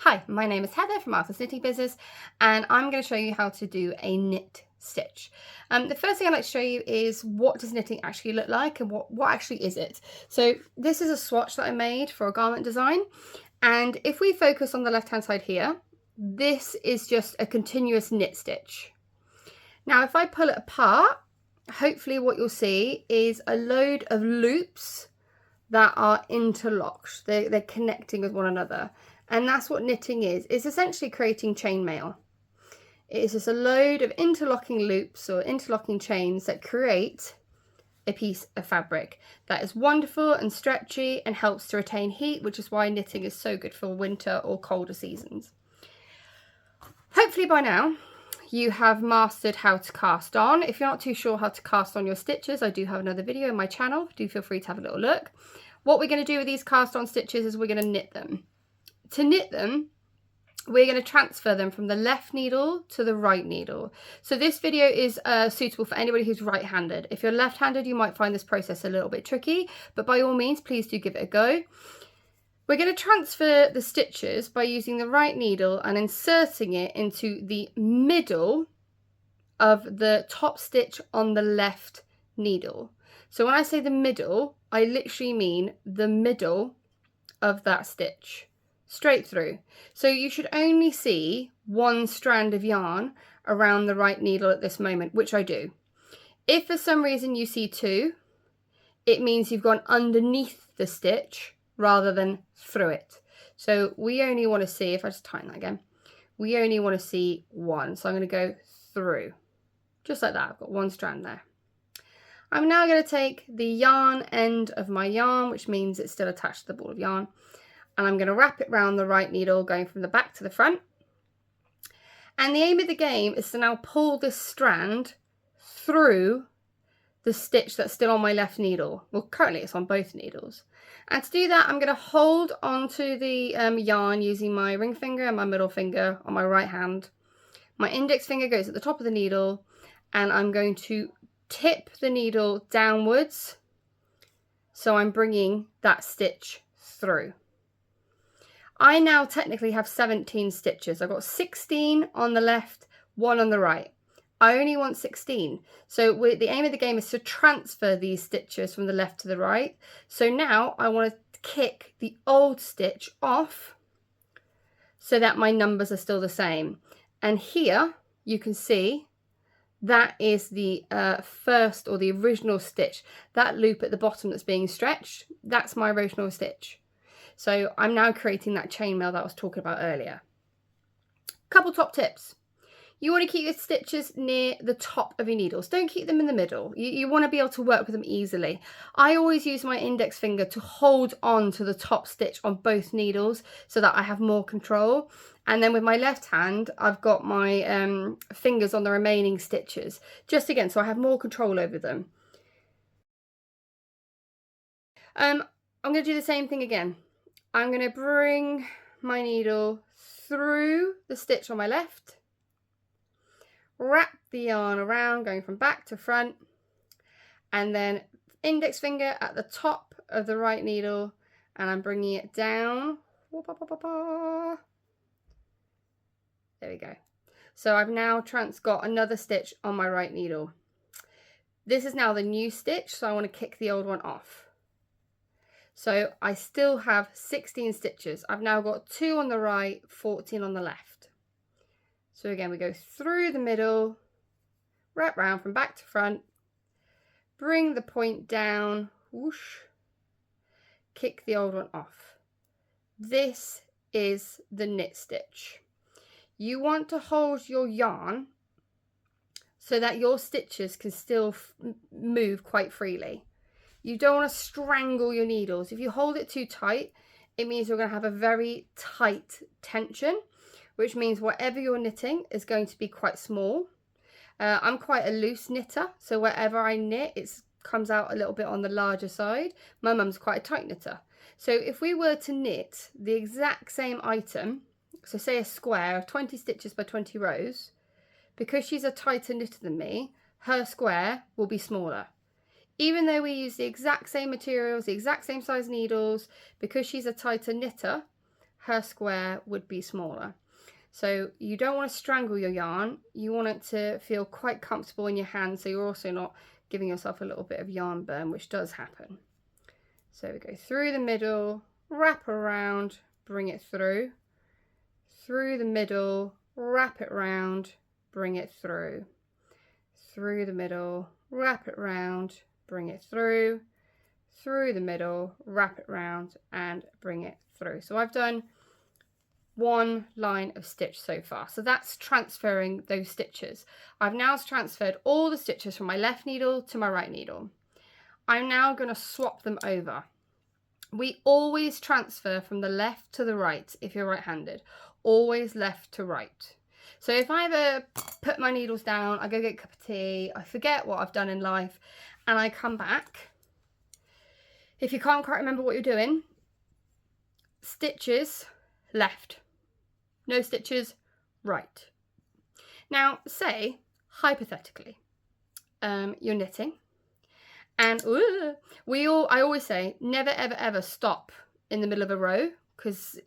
Hi, my name is Heather from Arthur's Knitting Business, and I'm going to show you how to do a knit stitch. The first thing I'd like to show you is what does knitting actually look like and what actually is it. So this is a swatch that I made for a garment design, and if we focus on the left hand side here, this is just a continuous knit stitch. Now if I pull it apart, hopefully what you'll see is a load of loops that are interlocked. They're connecting with one another. And that's what knitting is. It's essentially creating chainmail. It is just a load of interlocking loops or interlocking chains that create a piece of fabric that is wonderful and stretchy and helps to retain heat, which is why knitting is so good for winter or colder seasons. Hopefully by now you have mastered how to cast on. If you're not too sure how to cast on your stitches, I do have another video in my channel. Do feel free to have a little look. What we're going to do with these cast on stitches is we're going to knit them. To knit them, we're going to transfer them from the left needle to the right needle. So this video is suitable for anybody who's right-handed. If you're left-handed, you might find this process a little bit tricky, but by all means, please do give it a go. We're going to transfer the stitches by using the right needle and inserting it into the middle of the top stitch on the left needle. So when I say the middle, I literally mean the middle of that stitch, straight through. So you should only see one strand of yarn around the right needle at this moment, which I do. If for some reason you see two, it means you've gone underneath the stitch rather than through it. So we only want to see, if I just tighten that again, we only want to see one. So I'm going to go through, just like that. I've got one strand there. I'm now going to take the yarn end of my yarn, which means it's still attached to the ball of yarn, and I'm going to wrap it around the right needle, going from the back to the front. And the aim of the game is to now pull this strand through the stitch that's still on my left needle. Well, currently it's on both needles. And to do that, I'm going to hold onto the yarn using my ring finger and my middle finger on my right hand. My index finger goes at the top of the needle, and I'm going to tip the needle downwards, so I'm bringing that stitch through. I now technically have 17 stitches. I've got 16 on the left, 1 on the right. I only want 16. So the aim of the game is to transfer these stitches from the left to the right. So now I want to kick the old stitch off so that my numbers are still the same. And here you can see that is the first or the original stitch. That loop at the bottom that's being stretched, that's my original stitch. So I'm now creating that chainmail that I was talking about earlier. Couple top tips. You want to keep your stitches near the top of your needles. Don't keep them in the middle. You want to be able to work with them easily. I always use my index finger to hold on to the top stitch on both needles so that I have more control. And then with my left hand, I've got my fingers on the remaining stitches, just again, so I have more control over them. I'm going to do the same thing again. I'm going to bring my needle through the stitch on my left, wrap the yarn around going from back to front, and then index finger at the top of the right needle, and I'm bringing it down. There we go. So I've now got another stitch on my right needle. This is now the new stitch, so I want to kick the old one off. So I still have 16 stitches. I've now got 2 on the right, 14 on the left. So again, we go through the middle, wrap round from back to front, bring the point down, whoosh, kick the old one off. This is the knit stitch. You want to hold your yarn so that your stitches can still move quite freely. You don't want to strangle your needles. If you hold it too tight, it means you're going to have a very tight tension, which means whatever you're knitting is going to be quite small. I'm quite a loose knitter, so wherever I knit, it comes out a little bit on the larger side. My mum's quite a tight knitter. So if we were to knit the exact same item, so say a square of 20 stitches by 20 rows, because she's a tighter knitter than me, her square will be smaller. Even though we use the exact same materials, the exact same size needles, because she's a tighter knitter, her square would be smaller. So you don't want to strangle your yarn. You want it to feel quite comfortable in your hand, so you're also not giving yourself a little bit of yarn burn, which does happen. So we go through the middle, wrap around, bring it through the middle, wrap it round, bring it through the middle, wrap it round, bring it through the middle, wrap it round and bring it through. So I've done one line of stitch so far. So that's transferring those stitches. I've now transferred all the stitches from my left needle to my right needle. I'm now going to swap them over. We always transfer from the left to the right if you're right-handed. Always left to right. So if I ever put my needles down, I go get a cup of tea, I forget what I've done in life, and I come back, if you can't quite remember what you're doing, stitches left, no stitches right. Now say, hypothetically, you're knitting, and I always say, never ever ever stop in the middle of a row, because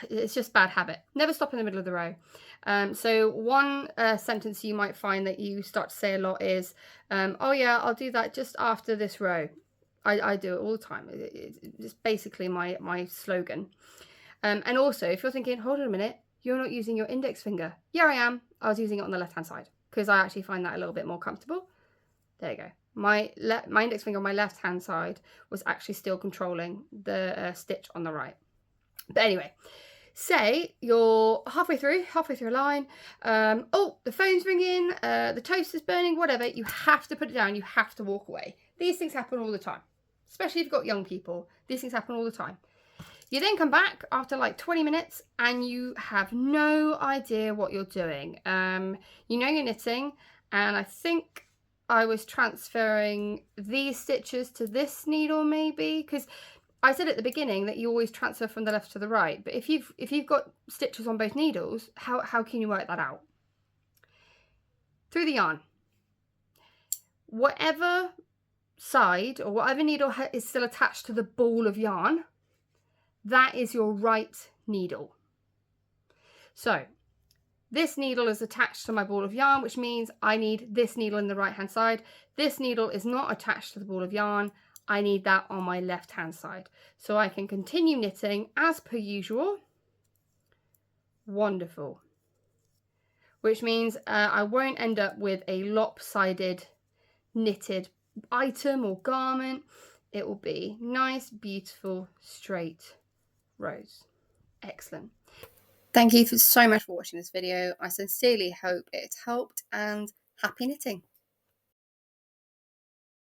it's just bad habit. Never stop in the middle of the row. So one sentence you might find that you start to say a lot is, oh yeah, I'll do that just after this row. I do it all the time. It's basically my slogan. And also, if you're thinking, hold on a minute, you're not using your index finger. Yeah, I am. I was using it on the left-hand side because I actually find that a little bit more comfortable. There you go. My index finger on my left-hand side was actually still controlling the stitch on the right. But anyway, say you're halfway through a line. Oh, the phone's ringing, the toast is burning, whatever. You have to put it down. You have to walk away. These things happen all the time, especially if you've got young people. These things happen all the time. You then come back after like 20 minutes and you have no idea what you're doing. You know you're knitting, and I think I was transferring these stitches to this needle maybe, because I said at the beginning that you always transfer from the left to the right, but if you've got stitches on both needles, how can you work that out? Through the yarn. Whatever side or whatever needle is still attached to the ball of yarn, that is your right needle. So this needle is attached to my ball of yarn, which means I need this needle in the right hand side. This needle is not attached to the ball of yarn. I need that on my left hand side. So I can continue knitting as per usual. Wonderful. Which means I won't end up with a lopsided knitted item or garment. It will be nice, beautiful, straight rows. Excellent. Thank you so much for watching this video. I sincerely hope it helped, and happy knitting.